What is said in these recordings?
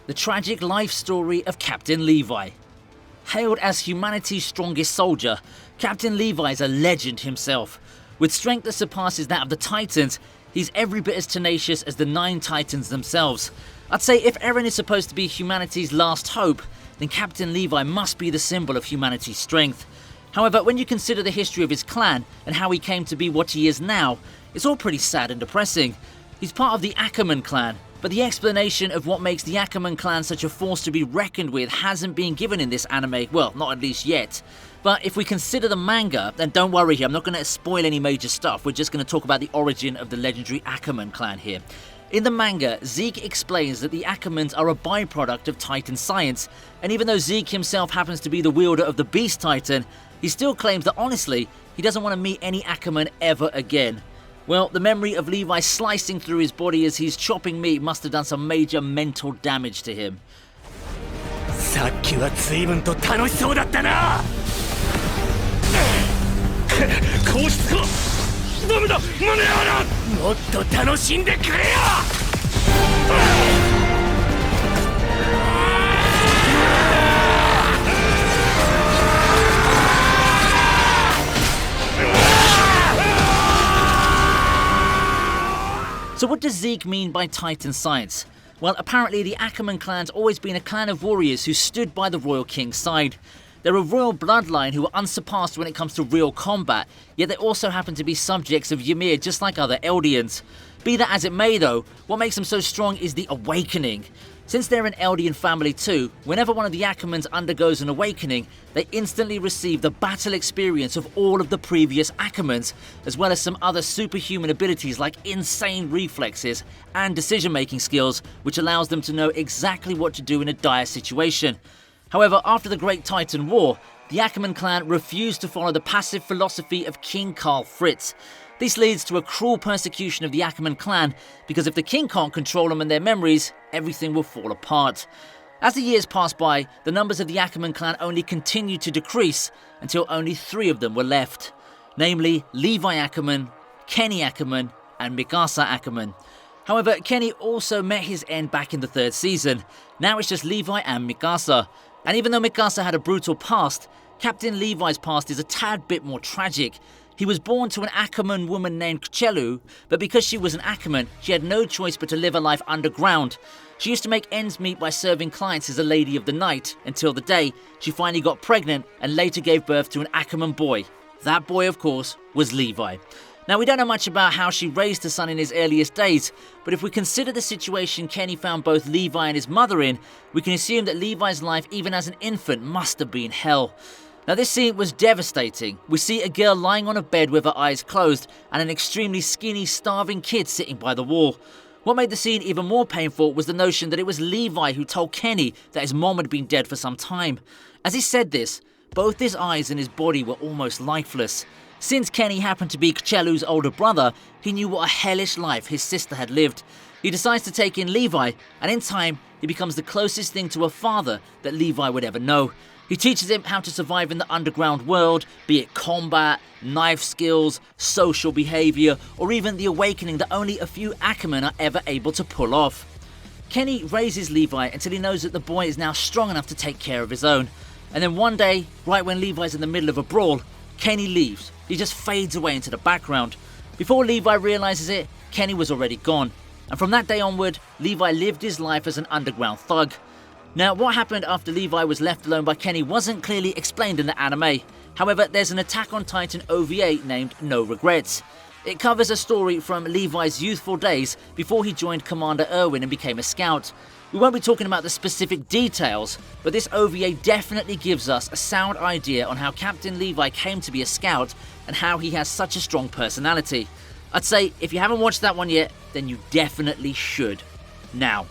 the tragic life story of Captain Levi. Hailed as humanity's strongest soldier, Captain Levi is a legend himself. With strength that surpasses that of the Titans, he's every bit as tenacious as the 9 Titans themselves. I'd say if Eren is supposed to be humanity's last hope, then Captain Levi must be the symbol of humanity's strength. However, when you consider the history of his clan and how he came to be what he is now, it's all pretty sad and depressing. He's part of the Ackerman clan, but the explanation of what makes the Ackerman clan such a force to be reckoned with hasn't been given in this anime, well, not at least yet. But if we consider the manga, then don't worry here, I'm not going to spoil any major stuff, we're just going to talk about the origin of the legendary Ackerman clan here. In the manga, Zeke explains that the Ackermans are a byproduct of Titan science, and even though Zeke himself happens to be the wielder of the Beast Titan, he still claims that honestly, he doesn't want to meet any Ackerman ever again. Well, the memory of Levi slicing through his body as he's chopping meat must have done some major mental damage to him. さっきは随分と楽しそうだったな。こうしつこ。ダメだ、間に合わない。もっと楽しんでくれよ。So what does Zeke mean by Titan science? Well, apparently the Ackerman clan's always been a clan of warriors who stood by the royal king's side. They're a royal bloodline who are unsurpassed when it comes to real combat, yet they also happen to be subjects of Ymir just like other Eldians. Be that as it may though, what makes them so strong is the awakening. Since they're an Eldian family too, whenever one of the Ackermans undergoes an awakening, they instantly receive the battle experience of all of the previous Ackermans, as well as some other superhuman abilities like insane reflexes and decision-making skills, which allows them to know exactly what to do in a dire situation. However, after the Great Titan War, the Ackerman clan refused to follow the passive philosophy of King Karl Fritz. This leads to a cruel persecution of the Ackerman clan, because if the king can't control them and their memories, everything will fall apart. As the years passed by, the numbers of the Ackerman clan only continued to decrease until only 3 of them were left. Namely, Levi Ackerman, Kenny Ackerman, and Mikasa Ackerman. However, Kenny also met his end back in the 3rd season. Now it's just Levi and Mikasa. And even though Mikasa had a brutal past, Captain Levi's past is a tad bit more tragic. He was born to an Ackerman woman named Kchelu, but because she was an Ackerman, she had no choice but to live a life underground. She used to make ends meet by serving clients as a lady of the night, until the day she finally got pregnant and later gave birth to an Ackerman boy. That boy, of course, was Levi. Now, we don't know much about how she raised her son in his earliest days, but if we consider the situation Kenny found both Levi and his mother in, we can assume that Levi's life, even as an infant, must have been hell. Now, this scene was devastating. We see a girl lying on a bed with her eyes closed and an extremely skinny, starving kid sitting by the wall. What made the scene even more painful was the notion that it was Levi who told Kenny that his mom had been dead for some time. As he said this, both his eyes and his body were almost lifeless. Since Kenny happened to be Kchelu's older brother, he knew what a hellish life his sister had lived. He decides to take in Levi, and in time, he becomes the closest thing to a father that Levi would ever know. He teaches him how to survive in the underground world, be it combat, knife skills, social behaviour, or even the awakening that only a few Ackerman are ever able to pull off. Kenny raises Levi until he knows that the boy is now strong enough to take care of his own. And then one day, right when Levi's in the middle of a brawl, Kenny leaves. He just fades away into the background. Before Levi realises it, Kenny was already gone. And from that day onward, Levi lived his life as an underground thug. Now, what happened after Levi was left alone by Kenny wasn't clearly explained in the anime. However, there's an Attack on Titan OVA named No Regrets. It covers a story from Levi's youthful days before he joined Commander Erwin and became a scout. We won't be talking about the specific details, but this OVA definitely gives us a sound idea on how Captain Levi came to be a scout and how he has such a strong personality. I'd say if you haven't watched that one yet, then you definitely should. Now,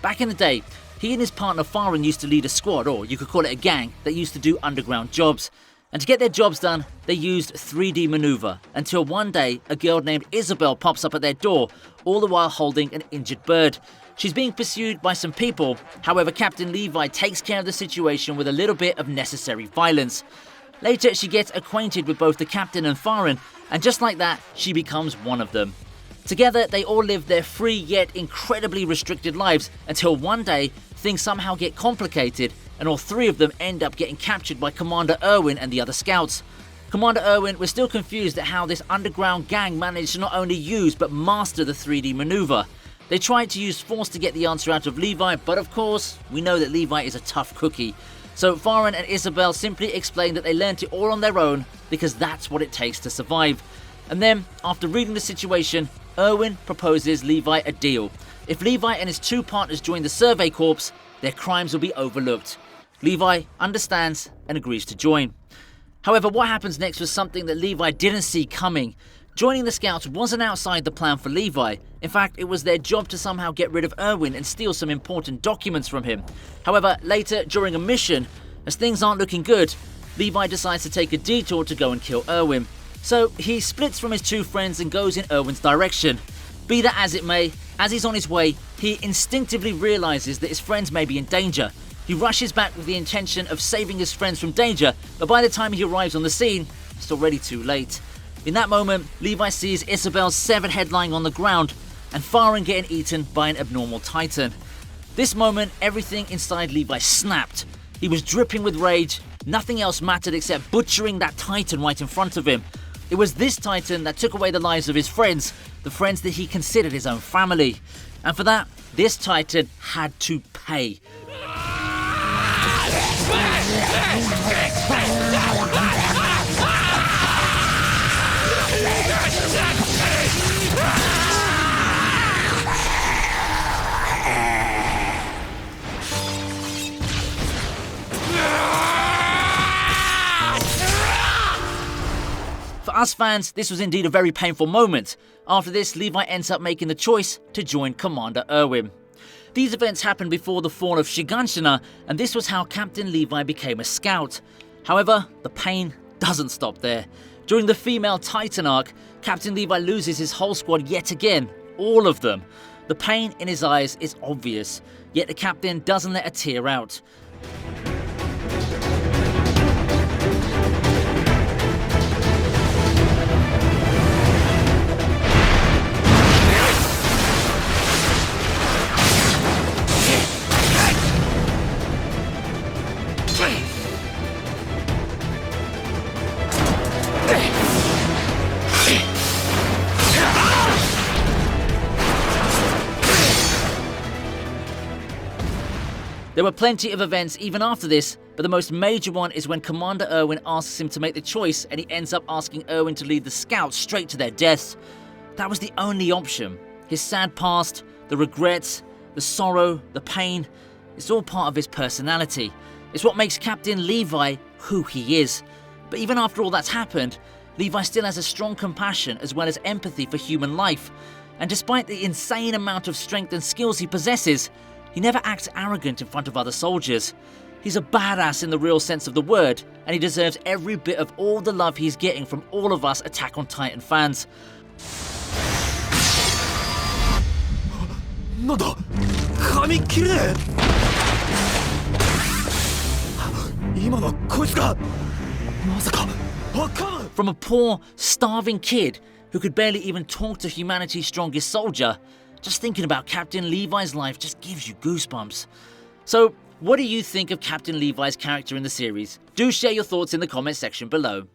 back in the day, he and his partner Farron used to lead a squad, or you could call it a gang, that used to do underground jobs. And to get their jobs done, they used 3D maneuver, until one day a girl named Isabel pops up at their door, all the while holding an injured bird. She's being pursued by some people, however Captain Levi takes care of the situation with a little bit of necessary violence. Later she gets acquainted with both the captain and Farron, and just like that, she becomes one of them. Together, they all live their free yet incredibly restricted lives until one day, things somehow get complicated and all three of them end up getting captured by Commander Erwin and the other scouts. Commander Erwin was still confused at how this underground gang managed to not only use but master the 3D maneuver. They tried to use force to get the answer out of Levi, but of course, we know that Levi is a tough cookie. So Farron and Isabel simply explained that they learnt it all on their own because that's what it takes to survive. And then, after reading the situation, Erwin proposes Levi a deal. If Levi and his two partners join the Survey Corps, their crimes will be overlooked. Levi understands and agrees to join. However, what happens next was something that Levi didn't see coming. Joining the Scouts wasn't outside the plan for Levi. In fact, it was their job to somehow get rid of Erwin and steal some important documents from him. However, later, during a mission, as things aren't looking good, Levi decides to take a detour to go and kill Erwin. So he splits from his two friends and goes in Erwin's direction. Be that as it may, as he's on his way, he instinctively realizes that his friends may be in danger. He rushes back with the intention of saving his friends from danger, but by the time he arrives on the scene, it's already too late. In that moment, Levi sees Isabel's severed head lying on the ground and Farron getting eaten by an abnormal titan. This moment, everything inside Levi snapped. He was dripping with rage. Nothing else mattered except butchering that titan right in front of him. It was this titan that took away the lives of his friends, the friends that he considered his own family. And for that, this titan had to pay. For us fans, this was indeed a very painful moment. After this, Levi ends up making the choice to join Commander Erwin. These events happened before the fall of Shiganshina, and this was how Captain Levi became a scout. However, the pain doesn't stop there. During the female Titan arc, Captain Levi loses his whole squad yet again, all of them. The pain in his eyes is obvious, yet the captain doesn't let a tear out. There were plenty of events even after this, but the most major one is when Commander Erwin asks him to make the choice and he ends up asking Erwin to lead the Scouts straight to their deaths. That was the only option. His sad past, the regrets, the sorrow, the pain, it's all part of his personality. It's what makes Captain Levi who he is. But even after all that's happened, Levi still has a strong compassion as well as empathy for human life. And despite the insane amount of strength and skills he possesses, he never acts arrogant in front of other soldiers. He's a badass in the real sense of the word, and he deserves every bit of all the love he's getting from all of us Attack on Titan fans. なんだ紙切れ今のこいつがまさかAckerman! From a poor, starving kid who could barely even talk to humanity's strongest soldier, just thinking about Captain Levi's life just gives you goosebumps. So, what do you think of Captain Levi's character in the series? Do share your thoughts in the comment section below.